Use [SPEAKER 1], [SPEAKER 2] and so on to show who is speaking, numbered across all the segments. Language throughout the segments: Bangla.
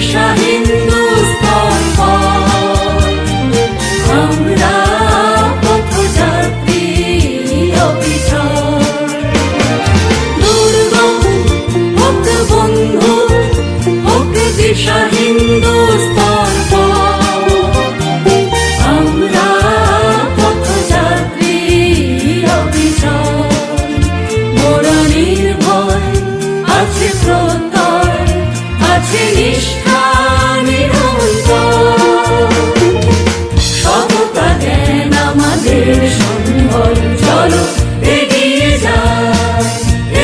[SPEAKER 1] দিশা হিন্দুস্তান আমরা পথযাত্রী অবিচল। দুর্গম হোক বন্ধু, হোক দিশা হিন্দুস্তান আমরা পথযাত্রী অবিচল। মোরা নির্ভয় আছে প্রত্যয়, আছে নিষ্ঠা নিরন্তর। সততা জ্ঞান আমাদের সম্বল, চলো এগিয়ে যাই,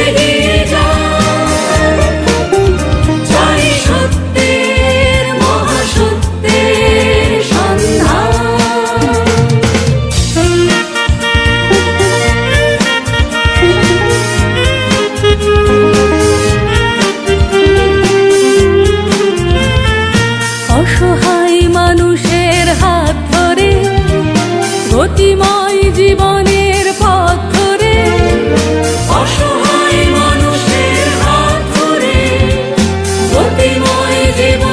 [SPEAKER 1] এগিয়ে যাই। চাই সত্যের মহাসত্যের সন্ধান। অসহায় মানুষের হাত ধরে, গতিময় জীবনের পথ ধরে। অসহায় মানুষের হাত ধরে, গতিময় জীবন